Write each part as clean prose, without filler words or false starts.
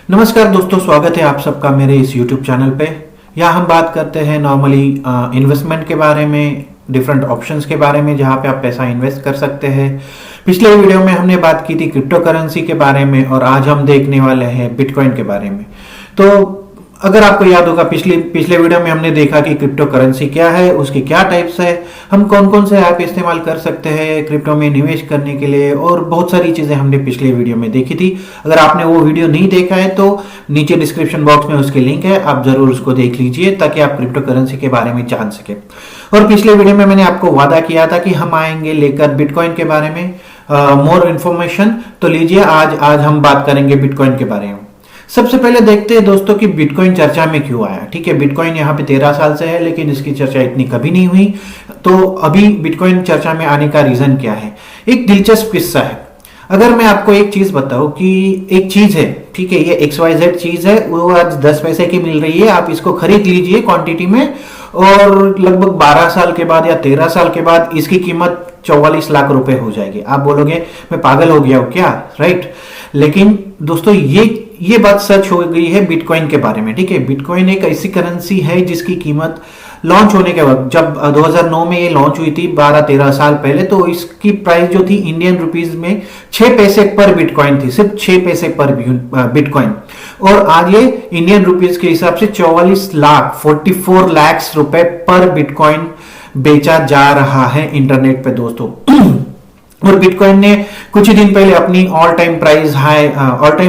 नमस्कार दोस्तों, स्वागत है आप सबका मेरे इस YouTube चैनल पे। यहाँ हम बात करते हैं नॉर्मली इन्वेस्टमेंट के बारे में, डिफरेंट ऑप्शंस के बारे में जहाँ पे आप पैसा इन्वेस्ट कर सकते हैं। पिछले वीडियो में हमने बात की थी क्रिप्टो करेंसी के बारे में और आज हम देखने वाले हैं बिटकॉइन के बारे में। तो अगर आपको याद होगा पिछले वीडियो में हमने देखा कि क्रिप्टो करेंसी क्या है, उसके क्या टाइप्स है, हम कौन कौन से ऐप इस्तेमाल कर सकते हैं क्रिप्टो में निवेश करने के लिए, और बहुत सारी चीज़ें हमने पिछले वीडियो में देखी थी। अगर आपने वो वीडियो नहीं देखा है तो नीचे डिस्क्रिप्शन बॉक्स में उसकी लिंक है, आप जरूर उसको देख लीजिए ताकि आप क्रिप्टो करेंसी के बारे में जान सके। और पिछले वीडियो में मैंने आपको वादा किया था कि हम आएंगे लेकर बिटकॉइन के बारे में मोर इन्फॉर्मेशन। तो लीजिए आज हम बात करेंगे बिटकॉइन के बारे में। सबसे पहले देखते हैं दोस्तों कि बिटकॉइन चर्चा में क्यों आया। ठीक है, बिटकॉइन यहाँ पे 13 साल से है लेकिन इसकी चर्चा इतनी कभी नहीं हुई। तो अभी बिटकॉइन चर्चा में आने का रीजन क्या है? एक दिलचस्प किस्सा है। अगर मैं आपको एक चीज बताऊं कि एक चीज है, ठीक है, ये XYZ चीज है, वो आज 10 पैसे की मिल रही है, आप इसको खरीद लीजिए क्वांटिटी में, और लगभग 12 साल के बाद या 13 साल के बाद इसकी कीमत 44 लाख रुपए हो जाएगी। आप बोलोगे मैं पागल हो गया हूं क्या? राइट। लेकिन दोस्तों ये बात सच हो गई है बिटकॉइन के बारे में। ठीक है, बिटकॉइन एक ऐसी करेंसी है जिसकी कीमत लॉन्च होने के वक्त, जब 2009 में ये लॉन्च हुई थी 12-13 साल पहले, तो इसकी प्राइस जो थी इंडियन रुपीस में 6 पैसे पर बिटकॉइन थी, सिर्फ 6 पैसे पर बिटकॉइन। और आज ये इंडियन रुपीस के हिसाब से 44 लाख रुपए पर बिटकॉइन बेचा जा रहा है इंटरनेट पे दोस्तों। और बिटकॉइन ने कुछ ही दिन पहले अपनी all time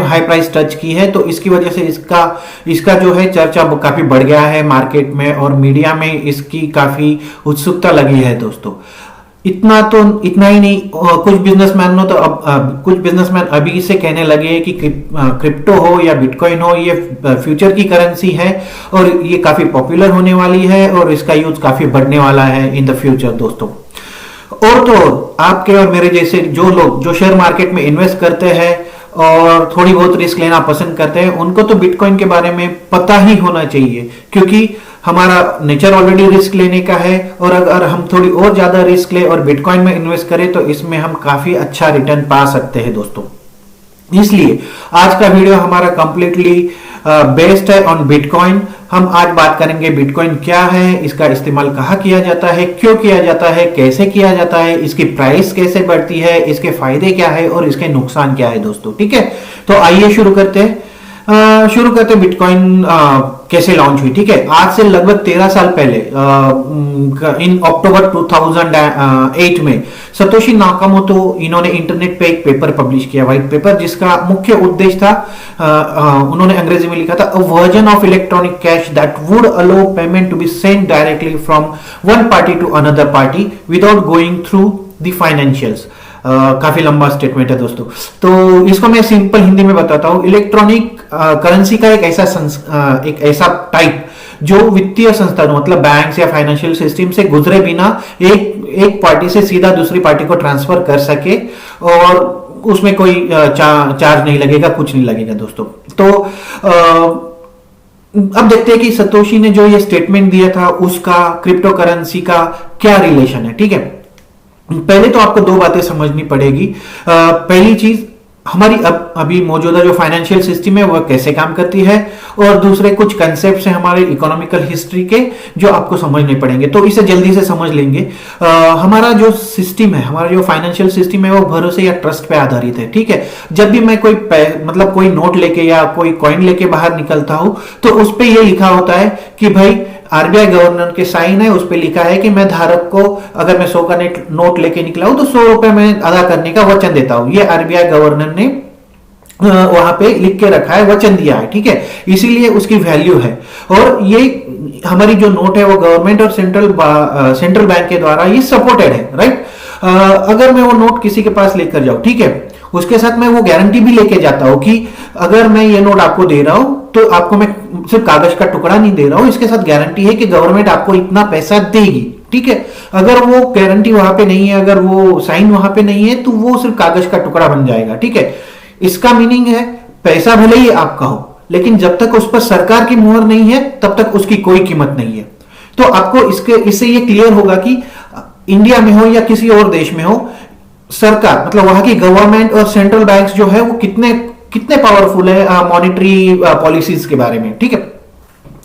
high price touch की है। तो इसकी वजह से इसका जो है चर्चा काफी बढ़ गया है मार्केट में, और मीडिया में इसकी काफी उत्सुकता लगी है दोस्तों। इतना ही नहीं, कुछ बिजनेसमैन अभी से कहने लगे हैं कि क्रिप्टो हो या बिटकॉइन हो, ये फ्यूचर की करेंसी है और ये काफी पॉपुलर होने वाली है और इसका यूज काफी बढ़ने वाला है इन द फ्यूचर दोस्तों। और तो आपके और मेरे जैसे जो लोग जो शेयर मार्केट में इन्वेस्ट करते हैं और थोड़ी बहुत रिस्क लेना पसंद करते हैं, उनको तो बिटकॉइन के बारे में पता ही होना चाहिए, क्योंकि हमारा नेचर ऑलरेडी रिस्क लेने का है। और अगर हम थोड़ी और ज्यादा रिस्क ले और बिटकॉइन में इन्वेस्ट करें तो इसमें हम काफी अच्छा रिटर्न पा सकते हैं दोस्तों। इसलिए आज का वीडियो हमारा कंप्लीटली बेस्ड है ऑन बिटकॉइन। हम आज बात करेंगे बिटकॉइन क्या है, इसका इस्तेमाल कहाँ किया जाता है, क्यों किया जाता है, कैसे किया जाता है, इसकी प्राइस कैसे बढ़ती है, इसके फायदे क्या है और इसके नुकसान क्या है दोस्तों। ठीक है, तो आइए शुरू करते हैं बिटकॉइन कैसे लॉन्च हुई। ठीक है, आज से लगभग 13 साल पहले इन अक्टूबर 2008 में सतोशी नाकामोटो इन्होंने इंटरनेट पे एक पेपर पब्लिश किया, व्हाइट पेपर, जिसका मुख्य उद्देश्य था, उन्होंने अंग्रेजी में लिखा था, a version of electronic cash that would allow payment to be sent directly from one party to another party without going through the financials. काफी लंबा स्टेटमेंट है दोस्तों, तो इसको मैं सिंपल हिंदी में बताता हूं। इलेक्ट्रॉनिक करेंसी का एक ऐसा टाइप जो वित्तीय संस्थान मतलब बैंक या फाइनेंशियल सिस्टम से गुजरे बिना एक पार्टी से सीधा दूसरी पार्टी को ट्रांसफर कर सके, और उसमें कोई चार्ज नहीं लगेगा, कुछ नहीं लगेगा दोस्तों। तो अब देखते हैं कि सतोशी ने जो ये स्टेटमेंट दिया था उसका क्रिप्टो करेंसी का क्या रिलेशन है। ठीक है, पहले तो आपको दो बातें समझनी पड़ेगी। पहली चीज, हमारी अभी मौजूदा जो फाइनेंशियल सिस्टम है वह कैसे काम करती है, और दूसरे कुछ कंसेप्ट्स हैं हमारे इकोनॉमिकल हिस्ट्री के जो आपको समझने पड़ेंगे। तो इसे जल्दी से समझ लेंगे। हमारा जो सिस्टम है, हमारा जो फाइनेंशियल सिस्टम है वो भरोसे या ट्रस्ट पे आधारित है। ठीक है, जब भी मैं कोई नोट लेके या कोई कॉइन लेके बाहर निकलता हूं तो उस पर यह लिखा होता है कि भाई आरबीआई गवर्नर के साइन है, उस पर लिखा है कि मैं धारक को, अगर मैं 100 का नोट लेके निकला हूं तो 100 रुपए मैं अदा करने का वचन देता हूं। ये आरबीआई गवर्नर ने वहां पे लिख के रखा है, वचन दिया है। ठीक है, इसीलिए उसकी वैल्यू है। और ये हमारी जो नोट है वो गवर्नमेंट और सेंट्रल बैंक के द्वारा ये सपोर्टेड है। राइट। अगर मैं वो नोट किसी के पास लेकर जाऊं, ठीक है, उसके साथ मैं वो गारंटी भी लेके जाता हूं कि अगर मैं ये नोट आपको दे रहा हूं तो आपको मैं सिर्फ कागज का टुकड़ा नहीं दे रहा हूं, इसके साथ गारंटी है कि गवर्नमेंट आपको इतना पैसा देगी। ठीक है, अगर वो गारंटी वहां पे नहीं है, अगर वो साइन वहां पे नहीं है, तो वो सिर्फ कागज का टुकड़ा बन जाएगा। ठीक है, इसका मीनिंग है पैसा भले ही आपका हो, लेकिन जब तक उस पर सरकार की मुहर नहीं है तब तक उसकी कोई कीमत नहीं है। तो आपको इससे ये क्लियर होगा कि इंडिया में हो या किसी और देश में हो, सरकार मतलब वहां की गवर्नमेंट और सेंट्रल बैंक्स जो है वो कितने पावरफुल है मॉनेटरी पॉलिसीज के बारे में, ठीक है।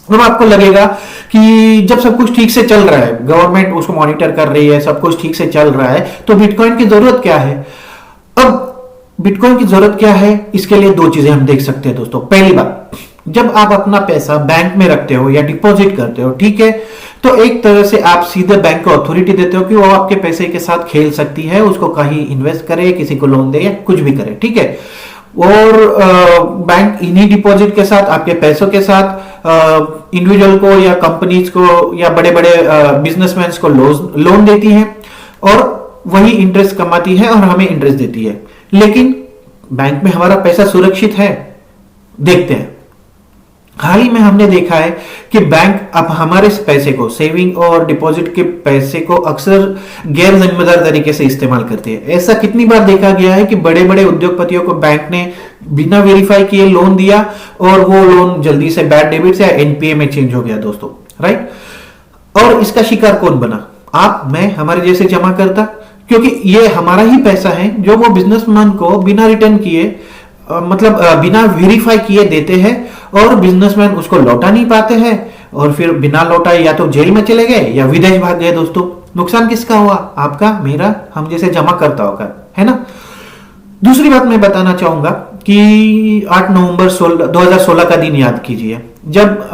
अब आपको लगेगा कि जब सब कुछ ठीक से चल रहा है, गवर्नमेंट उसको मॉनिटर कर रही है, सब कुछ ठीक से चल रहा है, तो बिटकॉइन की जरूरत क्या है। अब बिटकॉइन की जरूरत क्या है, इसके लिए दो चीजें हम देख सकते हैं दोस्तों। पहली बात, जब आप अपना पैसा बैंक में रखते हो या डिपॉजिट करते हो, ठीक है, तो एक तरह से आप सीधे बैंक को अथॉरिटी देते हो कि वो आपके पैसे के साथ खेल सकती है, उसको कहीं इन्वेस्ट करे, किसी को लोन दे या कुछ भी करे, ठीक है। और बैंक इन्हीं डिपॉजिट के साथ, आपके पैसों के साथ इंडिविजुअल को या कंपनीज को या बड़े बड़े बिजनेसमैन को लोन देती है और वही इंटरेस्ट कमाती है और हमें इंटरेस्ट देती है। लेकिन बैंक में हमारा पैसा सुरक्षित है? देखते हैं। हाल ही में हमने देखा है कि बैंक अब हमारे पैसे को, सेविंग और डिपॉजिट के पैसे को अक्सर गैर जिम्मेदार तरीके से इस्तेमाल करते हैं। ऐसा कितनी बार देखा गया है कि बड़े बड़े उद्योगपतियों को बैंक ने बिना वेरीफाई किए लोन दिया और वो लोन जल्दी से बैड डेबिट से या एनपीए में चेंज हो गया दोस्तों, राइट। और इसका शिकार कौन बना? आप, मैं, हमारे जैसे जमा करता, क्योंकि ये हमारा ही पैसा है जो वो बिजनेसमैन को बिना रिटर्न किए, मतलब बिना वेरीफाई किए देते हैं और बिजनेसमैन उसको लौटा नहीं पाते हैं और फिर बिना लौटाए या तो जेल में चले गए या विदेश भाग गए दोस्तों। नुकसान किसका हुआ? आपका, मेरा, हम जैसे जमा करता होगा, है ना। दूसरी बात मैं बताना चाहूंगा कि 8 नवंबर 2016 का दिन याद कीजिए, जब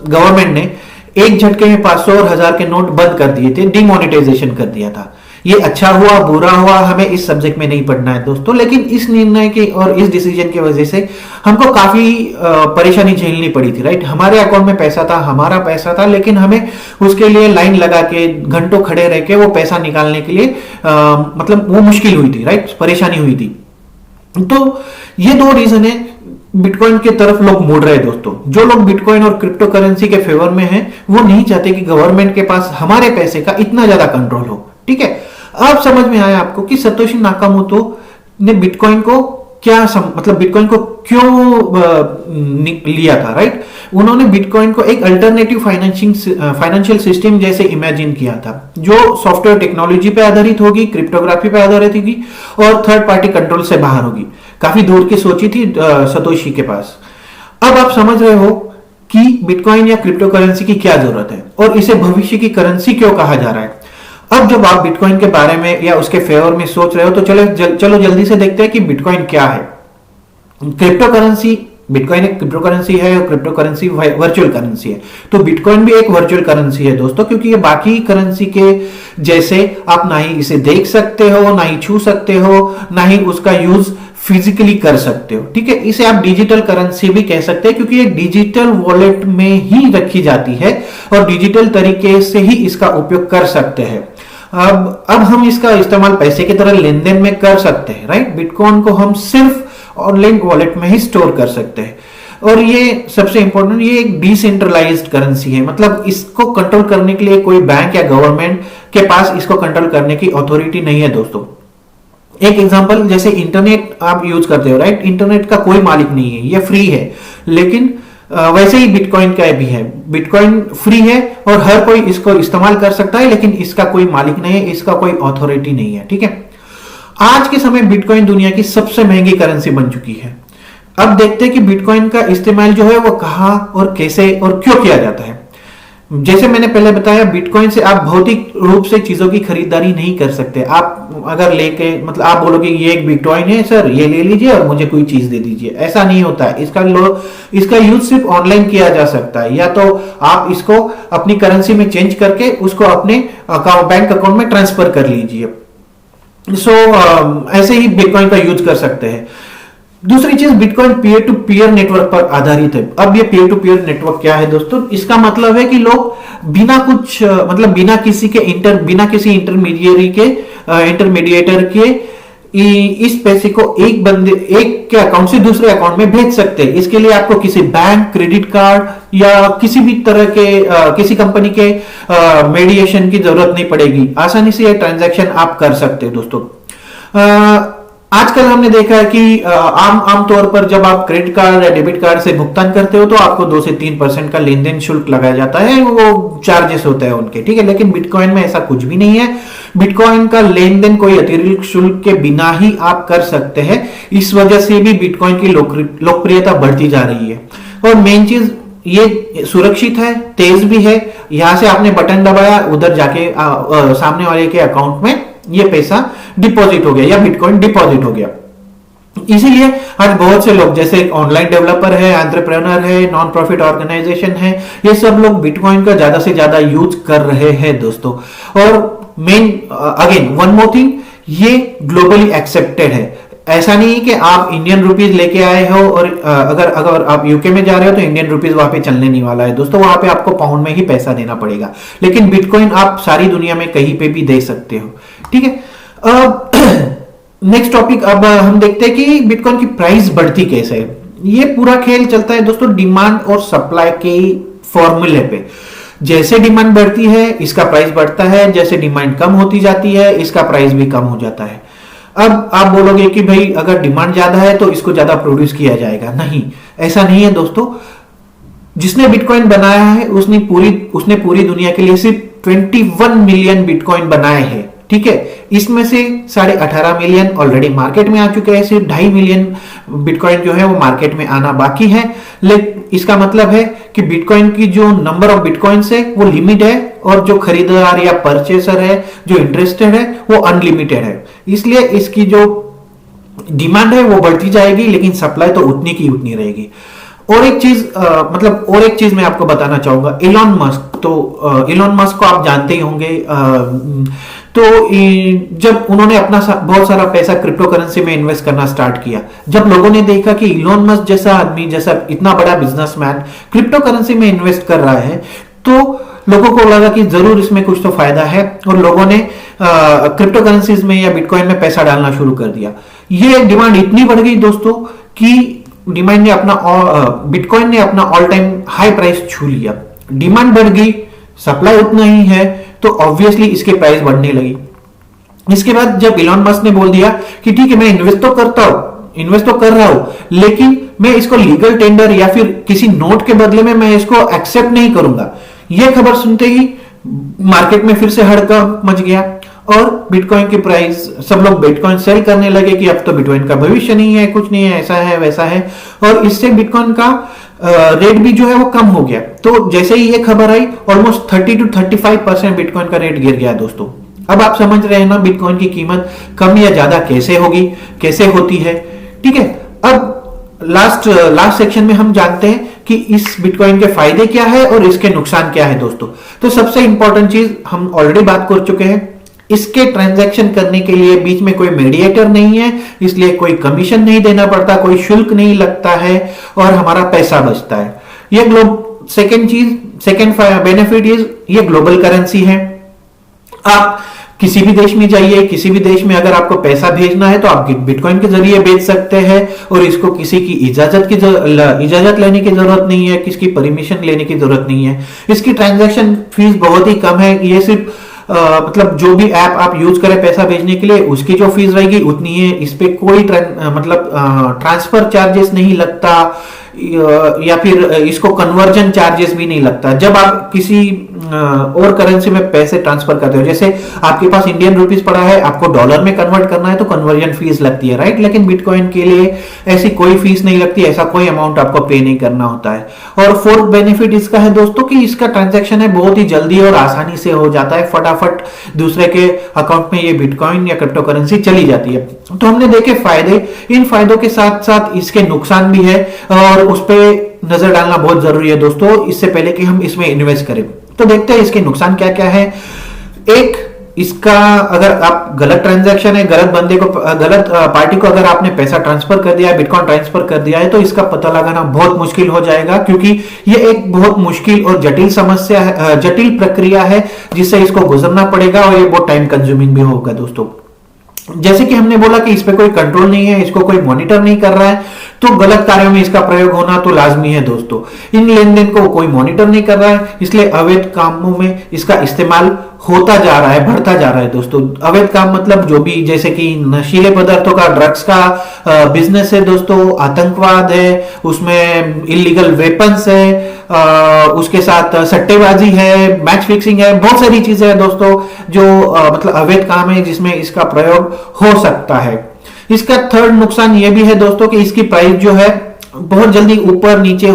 गवर्नमेंट ने एक झटके में 500 और 1000 के नोट बंद कर दिए थे, डिमोनेटाइजेशन कर दिया था। ये अच्छा हुआ बुरा हुआ हमें इस सब्जेक्ट में नहीं पढ़ना है दोस्तों, लेकिन इस निर्णय के और इस डिसीजन की वजह से हमको काफी परेशानी झेलनी पड़ी थी, राइट। हमारे अकाउंट में पैसा था, हमारा पैसा था, लेकिन हमें उसके लिए लाइन लगा के घंटों खड़े रह के वो पैसा निकालने के लिए मतलब वो मुश्किल हुई थी, राइट, परेशानी हुई थी। तो ये दो रीजन है बिटकॉइन के तरफ लोग मुड़ रहे हैं दोस्तों। जो लोग बिटकॉइन और क्रिप्टो करेंसी के फेवर में हैं, वो नहीं चाहते कि गवर्नमेंट के पास हमारे पैसे का इतना ज्यादा कंट्रोल हो, ठीक है। अब समझ में आया आपको कि सतोशी नाकामोटो ने बिटकॉइन को मतलब बिटकॉइन को क्यों लिया था, राइट। उन्होंने बिटकॉइन को एक अल्टरनेटिव फाइनेंशियल सिस्टम जैसे इमेजिन किया था, जो सॉफ्टवेयर टेक्नोलॉजी पे आधारित होगी, क्रिप्टोग्राफी पे आधारित होगी और थर्ड पार्टी कंट्रोल से बाहर होगी। काफी दूर की सोची थी सतोशी के पास। अब आप समझ रहे हो कि बिटकॉइन या क्रिप्टो करेंसी की क्या जरूरत है और इसे भविष्य की करेंसी क्यों कहा जा रहा है। अब जब आप बिटकॉइन के बारे में या उसके फेवर में सोच रहे हो, तो चलो जल्दी से देखते हैं कि बिटकॉइन क्या है। क्रिप्टो करेंसी, बिटकॉइन एक क्रिप्टो करेंसी है और क्रिप्टो करेंसी वर्चुअल करेंसी है। तो बिटकॉइन भी एक वर्चुअल करेंसी है दोस्तों, क्योंकि ये बाकी करेंसी के जैसे आप ना ही इसे देख सकते हो, ना ही छू सकते हो, ना ही उसका यूज फिजिकली कर सकते हो, ठीक है। इसे आप डिजिटल करेंसी भी कह सकते हैं, क्योंकि ये डिजिटल वॉलेट में ही रखी जाती है और डिजिटल तरीके से ही इसका उपयोग कर सकते हैं। अब हम इसका इस्तेमाल पैसे की तरह लेन देन में कर सकते हैं, राइट। बिटकॉइन को हम सिर्फ ऑनलाइन वॉलेट में ही स्टोर कर सकते हैं और ये सबसे इंपॉर्टेंट, ये एक डिसेंट्रलाइज्ड करेंसी है, मतलब इसको कंट्रोल करने के लिए कोई बैंक या गवर्नमेंट के पास इसको कंट्रोल करने की अथॉरिटी नहीं है दोस्तों। एक एग्जांपल, जैसे इंटरनेट आप यूज करते हो, राइट। इंटरनेट का कोई मालिक नहीं है, ये फ्री है, लेकिन वैसे ही बिटकॉइन का भी है। बिटकॉइन फ्री है और हर कोई इसको इस्तेमाल कर सकता है, लेकिन इसका कोई मालिक नहीं है, इसका कोई अथॉरिटी नहीं है, ठीक है। आज के समय बिटकॉइन दुनिया की सबसे महंगी करेंसी बन चुकी है। अब देखते हैं कि बिटकॉइन का इस्तेमाल जो है वो कहां और कैसे और क्यों किया जाता है। जैसे मैंने पहले बताया, बिटकॉइन से आप भौतिक रूप से चीजों की खरीदारी नहीं कर सकते। आप अगर लेके, मतलब आप बोलोगे ये एक बिटकॉइन है सर, ये ले लीजिए और मुझे कोई चीज दे दीजिए, ऐसा नहीं होता है। इसका यूज सिर्फ ऑनलाइन किया जा सकता है, या तो आप इसको अपनी करेंसी में चेंज करके उसको अपने बैंक अकाउंट में ट्रांसफर कर लीजिए। ऐसे ही बिटकॉइन का यूज कर सकते हैं। दूसरी चीज, bitcoin peer to peer network पर आधारित है। अब ये पीयर टू पीयर नेटवर्क क्या है दोस्तों? इसका मतलब है कि लोग बिना कुछ मतलब बिना किसी इंटरमीडिएटर के इस पैसे को एक के अकाउंट से दूसरे अकाउंट में भेज सकते हैं। इसके लिए आपको किसी बैंक, क्रेडिट कार्ड या किसी भी तरह के किसी कंपनी के मीडिएशन की जरूरत नहीं पड़ेगी। आसानी से ये ट्रांजैक्शन आप कर सकते हैं दोस्तों। आजकल हमने देखा है कि आम तौर पर जब आप क्रेडिट कार्ड या डेबिट कार्ड से भुगतान करते हो तो आपको 2 से 3% का लेन देन शुल्क लगाया जाता है, वो चार्जेस होते हैं उनके, ठीक है। लेकिन बिटकॉइन में ऐसा कुछ भी नहीं है। बिटकॉइन का लेन देन कोई अतिरिक्त शुल्क के बिना ही आप कर सकते हैं। इस वजह से भी बिटकॉइन की लोकप्रियता बढ़ती जा रही है। और मेन चीज, ये सुरक्षित है, तेज भी है। यहां से आपने बटन दबाया, उधर जाके सामने वाले के अकाउंट में ये पैसा डिपॉजिट हो गया या बिटकॉइन डिपॉजिट हो गया। इसीलिए आज बहुत से लोग, जैसे ऑनलाइन डेवलपर है, एंटरप्रेन्योर है, नॉन प्रॉफिट ऑर्गेनाइजेशन है, ये सब लोग बिटकॉइन का ज्यादा से ज्यादा यूज कर रहे हैं दोस्तों। और main again one more thing, ये ग्लोबली एक्सेप्टेड है। ऐसा नहीं है कि आप इंडियन रुपीज लेके आए हो और अगर आप यूके में जा रहे हो तो इंडियन रुपीज वहां पे चलने नहीं वाला है दोस्तों, वहां पे आपको पाउंड में ही पैसा देना पड़ेगा। लेकिन बिटकॉइन आप सारी दुनिया में कहीं पे भी दे सकते हो, ठीक है। नेक्स्ट टॉपिक अब हम देखते हैं कि बिटकॉइन की प्राइस बढ़ती कैसे है। ये पूरा खेल चलता है दोस्तों डिमांड और सप्लाई के फॉर्मूले पे। जैसे डिमांड बढ़ती है इसका प्राइस बढ़ता है, जैसे डिमांड कम होती जाती है इसका प्राइस भी कम हो जाता है। अब आप बोलोगे कि भाई अगर डिमांड ज्यादा है तो इसको ज्यादा प्रोड्यूस किया जाएगा, नहीं, ऐसा नहीं है दोस्तों। जिसने बिटकॉइन बनाया है उसने पूरी दुनिया के लिए सिर्फ 21 मिलियन बिटकॉइन बनाए हैं, ठीक है। इसमें से 18.5 मिलियन ऑलरेडी मार्केट में आ चुके हैं, सिर्फ 2.5 मिलियन बिटकॉइन जो है वो मार्केट में आना बाकी है। लेकिन इसका मतलब है कि बिटकॉइन की जो नंबर ऑफ बिटकॉइंस है वो लिमिट है, और जो खरीदार या परचेसर है, जो इंटरेस्टेड है, वो अनलिमिटेड है। इसलिए इसकी जो डिमांड है वो बढ़ती जाएगी, लेकिन सप्लाई तो उतनी की उतनी रहेगी। और एक चीज मैं आपको बताना चाहूंगा, इलॉन मस्क। तो इलॉन मस्क को आप जानते ही होंगे। तो जब उन्होंने अपना बहुत सारा पैसा क्रिप्टो करेंसी में इन्वेस्ट करना स्टार्ट किया, जब लोगों ने देखा कि इलॉन मस्क जैसा आदमी, जैसा इतना बड़ा बिजनेसमैन क्रिप्टो करेंसी में इन्वेस्ट कर रहा है, तो लोगों को लगा कि जरूर इसमें कुछ तो फायदा है, और लोगों ने क्रिप्टो करेंसीज में या बिटकॉइन में पैसा डालना शुरू कर दिया। ये डिमांड इतनी बढ़ गई दोस्तों कि बिटकॉइन ने अपना ऑल टाइम हाई प्राइस छू लिया। डिमांड बढ़ गई, सप्लाई उतना ही है, तो ऑब्वियसली इसके प्राइस बढ़ने लगी। इसके बाद जब इलॉन मस्क ने बोल दिया कि ठीक है मैं इन्वेस्ट तो कर रहा हूं, लेकिन मैं इसको लीगल टेंडर या फिर किसी नोट के बदले में मैं इसको एक्सेप्ट नहीं करूंगा। यह खबर सुनते ही मार्केट में फिर से हड़कंप मच गया, और बिटकॉइन की प्राइस, सब लोग बिटकॉइन सेल करने लगे कि अब तो बिटकॉइन का भविष्य नहीं है, कुछ नहीं है, ऐसा है वैसा है। और इससे बिटकॉइन का रेट भी जो है वो कम हो गया। तो जैसे ही ये खबर आई, ऑलमोस्ट 30 to 35% बिटकॉइन का रेट गिर गया दोस्तों। अब आप समझ रहे हैं ना बिटकॉइन की कीमत कम या ज्यादा कैसे होगी, कैसे होती है, ठीक है। अब लास्ट सेक्शन में हम जानते हैं कि इस बिटकॉइन के फायदे क्या है और इसके नुकसान क्या है दोस्तों। तो सबसे इंपॉर्टेंट चीज हम ऑलरेडी बात कर चुके हैं, इसके ट्रांजैक्शन करने के लिए बीच में कोई मीडिएटर नहीं है, इसलिए कोई कमीशन नहीं देना पड़ता, कोई शुल्क नहीं लगता है, और हमारा पैसा बचता है। ये सेकेंड बेनिफिट इज ये ग्लोबल करेंसी है। आप किसी भी देश में जाइए, किसी भी देश में अगर आपको पैसा भेजना है तो आप बिटकॉइन के जरिए भेज सकते हैं, और इसको किसी की इजाजत लेने की जरूरत नहीं है, किसकी परमिशन लेने की जरूरत नहीं है। इसकी ट्रांजैक्शन फीस बहुत ही कम है। ये सिर्फ मतलब जो भी ऐप आप यूज करें पैसा भेजने के लिए, उसकी जो फीस रहेगी उतनी है। इस पे कोई ट्रांसफर चार्जेस नहीं लगता, या फिर इसको कन्वर्जन चार्जेस भी नहीं लगता। जब आप किसी और करेंसी में पैसे ट्रांसफर करते हो, जैसे आपके पास इंडियन रुपीस पड़ा है, आपको डॉलर में कन्वर्ट करना है तो कन्वर्जन फीस लगती है, राइट। लेकिन बिटकॉइन के लिए ऐसी कोई फीस नहीं लगती, ऐसा कोई अमाउंट आपको पे नहीं करना होता है। और फोर्थ बेनिफिट इसका है दोस्तों कि इसका ट्रांजैक्शन है बहुत ही जल्दी और आसानी से हो जाता है, फटाफट दूसरे के अकाउंट में ये बिटकॉइन या क्रिप्टो करेंसी चली जाती है। तो हमने देखे फायदे, इन फायदों के साथ साथ इसके नुकसान भी है, और उस पर नजर डालना बहुत जरूरी है दोस्तों, इससे पहले कि हम इसमें इन्वेस्ट करें। तो देखते हैं इसके नुकसान क्या क्या है। एक, इसका अगर आप गलत ट्रांजैक्शन है, गलत पार्टी को अगर आपने पैसा ट्रांसफर कर दिया है, बिटकॉइन ट्रांसफर कर दिया है, तो इसका पता लगाना बहुत मुश्किल हो जाएगा, क्योंकि ये एक बहुत मुश्किल और जटिल समस्या है, जटिल प्रक्रिया है जिससे इसको गुजरना पड़ेगा, और ये बहुत टाइम कंज्यूमिंग भी होगा दोस्तों। जैसे कि हमने बोला कि इस पे कोई कंट्रोल नहीं है, इसको कोई मॉनिटर नहीं कर रहा है, तो गलत कार्यों में इसका प्रयोग होना तो लाजमी है दोस्तों। इन लेन देन को कोई मॉनिटर नहीं कर रहा है, इसलिए अवैध कामों में इसका इस्तेमाल होता जा रहा है, बढ़ता जा रहा है दोस्तों। अवैध काम मतलब जो भी, जैसे कि नशीले पदार्थों का, ड्रग्स का बिजनेस है दोस्तों, आतंकवाद है, उसमें इलीगल वेपन्स है, उसके साथ सट्टेबाजी है, मैच फिक्सिंग है, बहुत सारी चीजें हैं दोस्तों जो मतलब अवैध काम है जिसमें इसका प्रयोग हो सकता है। इसका थर्ड नुकसान यह भी है दोस्तों कि इसकी प्राइस जो है बहुत जल्दी ऊपर नीचे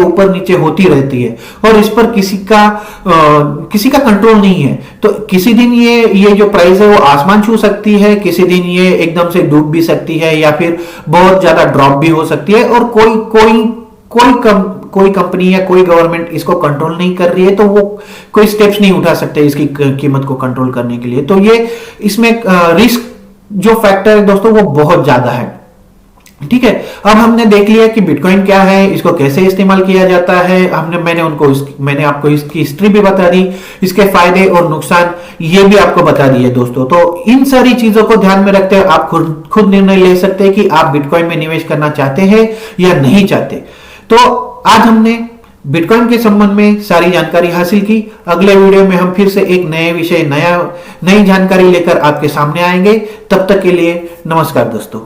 होती रहती है और इस पर किसी का कंट्रोल नहीं है। तो किसी दिन ये जो प्राइस है वो आसमान छू सकती है, किसी दिन ये एकदम से डूब भी सकती है या फिर बहुत ज्यादा ड्रॉप भी हो सकती है, और कोई कंपनी या कोई गवर्नमेंट इसको कंट्रोल नहीं कर रही है, तो वो कोई स्टेप्स नहीं उठा सकते इसकी कीमत को कंट्रोल करने के लिए। तो ये इसमें रिस्क जो फैक्टर है दोस्तों वो बहुत ज्यादा है। ठीक है, अब हमने देख लिया कि बिटकॉइन क्या है, इसको कैसे इस्तेमाल किया जाता है, मैंने आपको इसकी हिस्ट्री भी बता दी, इसके फायदे और नुकसान ये भी आपको बता दिए दोस्तों। तो इन सारी चीजों को ध्यान में रखते हुए आप खुद निर्णय ले सकते हैं कि आप बिटकॉइन में निवेश करना चाहते हैं या नहीं चाहते। तो आज हमने बिटकॉइन के संबंध में सारी जानकारी हासिल की। अगले वीडियो में हम फिर से एक नए विषय, नई जानकारी लेकर आपके सामने आएंगे। तब तक के लिए नमस्कार दोस्तों।